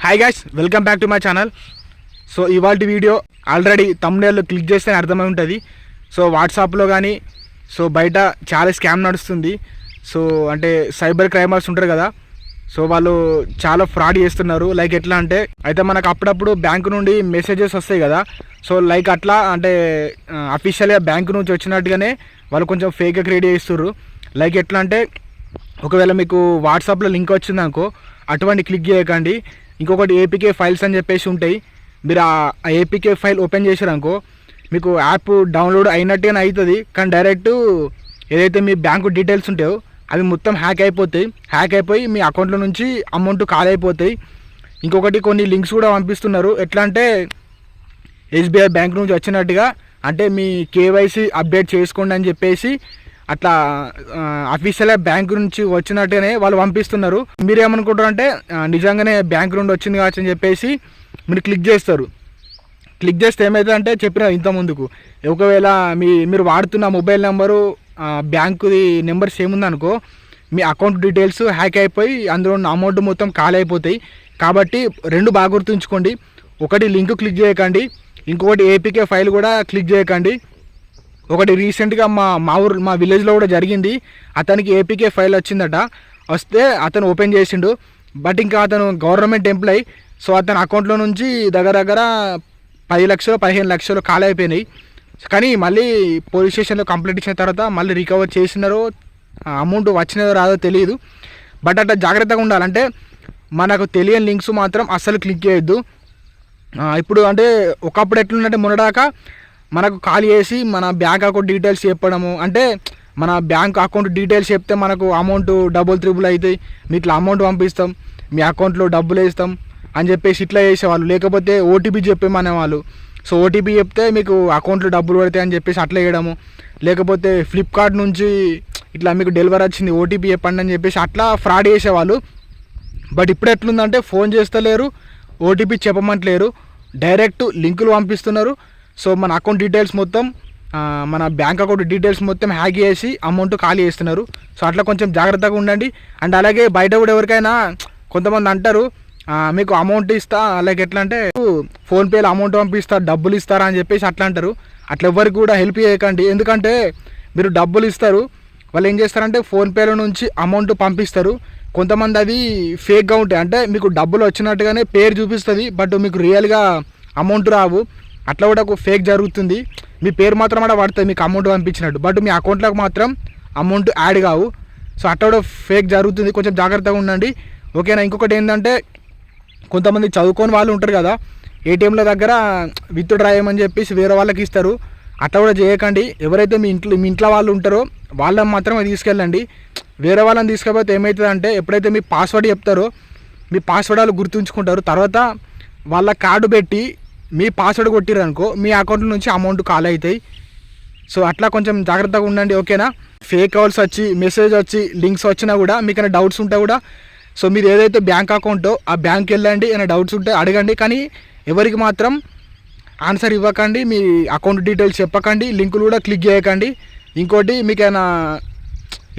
Hi guys, welcome back to my channel. So ఇవాళ video already thumbnail click చేస్తే అర్థమై ఉంటుంది. సో వాట్సాప్లో కానీ సో బయట చాలా స్కామ్ నడుస్తుంది. సో అంటే సైబర్ క్రైమర్స్ ఉంటారు కదా, సో వాళ్ళు చాలా ఫ్రాడ్ చేస్తున్నారు. లైక్ ఎట్లా అంటే అయితే మనకు అప్పుడప్పుడు బ్యాంకు నుండి మెసేజెస్ వస్తాయి కదా, సో లైక్ అట్లా అంటే అఫీషియల్గా బ్యాంకు నుంచి వచ్చినట్టుగానే వాళ్ళు కొంచెం ఫేక్గా క్రియేట్ చేస్తున్నారు. లైక్ ఎట్లా అంటే ఒకవేళ మీకు వాట్సాప్లో లింక్ వచ్చిందనుకో అటువంటి క్లిక్ చేయకండి. ఇంకొకటి ఏపీకే ఫైల్స్ అని చెప్పేసి ఉంటాయి. మీరు ఆ ఏపీకే ఫైల్ ఓపెన్ చేశారనుకో మీకు యాప్ డౌన్లోడ్ అయినట్టుగానే అవుతుంది, కానీ డైరెక్ట్ ఏదైతే మీ బ్యాంకు డీటెయిల్స్ ఉంటాయో అవి మొత్తం హ్యాక్ అయిపోయి మీ అకౌంట్లో నుంచి అమౌంట్ కాల్ అయిపోతాయి. ఇంకొకటి కొన్ని లింక్స్ కూడా పంపిస్తున్నారు. ఎట్లా అంటే ఎస్బీఐ బ్యాంక్ నుంచి వచ్చినట్టుగా, అంటే మీ కేవైసీ అప్డేట్ చేసుకోండి అని చెప్పేసి అట్లా అఫీషియల్గా బ్యాంక్ నుంచి వచ్చినట్టుగానే వాళ్ళు పంపిస్తున్నారు. మీరు ఏమనుకుంటారు అంటే నిజంగానే బ్యాంక్ నుండి వచ్చింది కావచ్చు అని చెప్పేసి మీరు క్లిక్ చేస్తారు. క్లిక్ చేస్తే ఏమవుతుందంటే చెప్పిన ఇంత ముందుకు ఒకవేళ మీరు వాడుతున్న మొబైల్ నెంబరు బ్యాంకుది నెంబర్ సేమ్ ఉందనుకో మీ అకౌంట్ డీటెయిల్స్ హ్యాక్ అయిపోయి అందులో ఉన్న అమౌంట్ మొత్తం ఖాళీ అయిపోతాయి. కాబట్టి రెండు బాగా గుర్తుంచుకోండి. ఒకటి లింక్ క్లిక్ చేయకండి, ఇంకొకటి ఏపీకే ఫైల్ కూడా క్లిక్ చేయకండి. ఒకటి రీసెంట్గా మా విలేజ్లో కూడా జరిగింది. అతనికి ఏపీకే ఫైల్ వచ్చిందట, వస్తే అతను ఓపెన్ చేసిండు. బట్ ఇంకా అతను గవర్నమెంట్ ఎంప్లాయీ, సో అతని అకౌంట్లో నుంచి దగ్గర 10 లక్షలు 15 లక్షలు ఖాళీ అయిపోయినాయి. కానీ మళ్ళీ పోలీస్ స్టేషన్లో కంప్లైంట్ ఇచ్చిన తర్వాత మళ్ళీ రికవర్ చేసినారో అమౌంట్ వచ్చినదో రాదో తెలియదు. బట్ అట్లా జాగ్రత్తగా ఉండాలంటే మనకు తెలియని లింక్స్ మాత్రం అస్సలు క్లిక్ చేయొద్దు. ఇప్పుడు అంటే ఒకప్పుడు ఎట్లుందంటే మొన్నదాకా మనకు కాల్ చేసి మన బ్యాంక్ అకౌంట్ డీటెయిల్స్ చెప్పడము, అంటే మన బ్యాంక్ అకౌంట్ డీటెయిల్స్ చెప్తే మనకు అమౌంట్ డబుల్ త్రిబుల్ అవుతాయి, మీకు ఇట్లా అమౌంట్ పంపిస్తాం, మీ అకౌంట్లో డబ్బులు వేస్తాం అని చెప్పేసి ఇట్లా చేసేవాళ్ళు. లేకపోతే ఓటీపీ చెప్పేమనేవాళ్ళు. సో ఓటీపీ చెప్తే మీకు అకౌంట్లో డబ్బులు పడతాయి అని చెప్పేసి అట్లా వేయడము. లేకపోతే ఫ్లిప్కార్ట్ నుంచి ఇట్లా మీకు డెలివరీ వచ్చింది ఓటీపీ చెప్పండి అని చెప్పేసి అట్లా ఫ్రాడ్ చేసేవాళ్ళు. బట్ ఇప్పుడు ఎట్లుందంటే ఫోన్ చేస్తలేరు, ఓటీపీ చెప్పమంటలేరు, డైరెక్ట్ లింకులు పంపిస్తున్నారు. సో మన అకౌంట్ డీటెయిల్స్ మొత్తం మన బ్యాంక్ అకౌంట్ డీటెయిల్స్ మొత్తం హ్యాక్ చేసి అమౌంట్ ఖాళీ చేస్తున్నారు. సో అట్లా కొంచెం జాగ్రత్తగా ఉండండి. అండ్ అలాగే బయట కూడా ఎవరికైనా కొంతమంది అంటారు మీకు అమౌంట్ ఇస్తా, లైక్ ఎట్లా అంటే ఫోన్పేలో అమౌంట్ పంపిస్తా, డబ్బులు ఇస్తారా అని చెప్పేసి అట్లా అంటారు. అట్లా ఎవరికి కూడా హెల్ప్ చేయకండి. ఎందుకంటే మీరు డబ్బులు ఇస్తారు, వాళ్ళు ఏం చేస్తారంటే ఫోన్పేలో నుంచి అమౌంట్ పంపిస్తారు. కొంతమంది అది ఫేక్గా ఉంటాయి, అంటే మీకు డబ్బులు వచ్చినట్టుగానే పేరు చూపిస్తుంది, బట్ మీకు రియల్గా అమౌంట్ రావు. అట్లా కూడా ఒక ఫేక్ జరుగుతుంది. మీ పేరు మాత్రం కూడా పడుతుంది మీకు అమౌంట్ పంపించినట్టు, బట్ మీ అకౌంట్లోకి మాత్రం అమౌంట్ యాడ్ కావు. సో అట్లా కూడా ఫేక్ జరుగుతుంది, కొంచెం జాగ్రత్తగా ఉండండి, ఓకేనా. ఇంకొకటి ఏంటంటే కొంతమంది చదువుకొని వాళ్ళు ఉంటారు కదా, ఏటీఎంల దగ్గర విత్ డ్రా చేయమని చెప్పేసి వేరే వాళ్ళకి ఇస్తారు. అట్లా కూడా చేయకండి. ఎవరైతే మీ ఇంట్లో వాళ్ళు ఉంటారో వాళ్ళని మాత్రమే తీసుకెళ్ళండి. వేరే వాళ్ళని తీసుకపోతే ఏమవుతుందంటే ఎప్పుడైతే మీ పాస్వర్డ్ చెప్తారో మీ పాస్వర్డ్ వాళ్ళు గుర్తుంచుకుంటారు. తర్వాత వాళ్ళ కార్డు పెట్టి మీ పాస్వర్డ్ కొట్టిరనుకో మీ అకౌంట్ నుంచి అమౌంట్ కాల్ అవుతాయి. సో అట్లా కొంచెం జాగ్రత్తగా ఉండండి, ఓకేనా. ఫేక్ కాల్స్ వచ్చి మెసేజ్ వచ్చి లింక్స్ వచ్చినా కూడా మీకు ఏమైనా డౌట్స్ ఉంటే కూడా సో మీరు ఏదైతే బ్యాంక్ అకౌంటో ఆ బ్యాంక్ వెళ్ళండి, ఏమైనా డౌట్స్ ఉంటే అడగండి. కానీ ఎవరికి మాత్రం ఆన్సర్ ఇవ్వకండి, మీ అకౌంట్ డీటెయిల్స్ చెప్పకండి, లింకులు కూడా క్లిక్ చేయకండి. ఇంకోటి మీకు ఏమైనా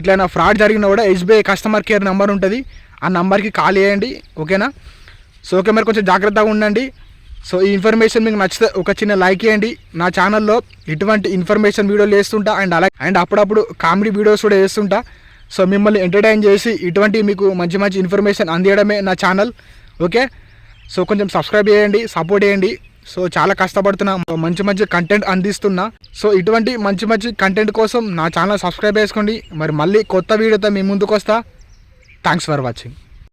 ఇట్లైనా ఫ్రాడ్ జరిగినా కూడా ఎస్బీఐ కస్టమర్ కేర్ నెంబర్ ఉంటుంది, ఆ నెంబర్కి కాల్ చేయండి, ఓకేనా. సో ఓకే, మరి కొంచెం జాగ్రత్తగా ఉండండి. సో ఈ ఇన్ఫర్మేషన్ మీకు నచ్చితే ఒక చిన్న లైక్ చేయండి. నా ఛానల్లో ఇటువంటి ఇన్ఫర్మేషన్ వీడియోలు వేస్తుంటా, అండ్ అప్పుడప్పుడు కామెడీ వీడియోస్ కూడా వేస్తుంటా. సో మిమ్మల్ని ఎంటర్టైన్ చేసి ఇటువంటి మీకు మంచి ఇన్ఫర్మేషన్ అందించడమే నా ఛానల్, ఓకే. సో కొంచెం సబ్స్క్రైబ్ చేయండి, సపోర్ట్ చేయండి. సో చాలా కష్టపడుతున్నా, మంచి కంటెంట్ అందిస్తున్నా. సో ఇటువంటి మంచి కంటెంట్ కోసం నా ఛానల్ సబ్స్క్రైబ్ చేసుకోండి. మరి మళ్ళీ కొత్త వీడియోతో మీ ముందుకు వస్తా. Thanks for watching.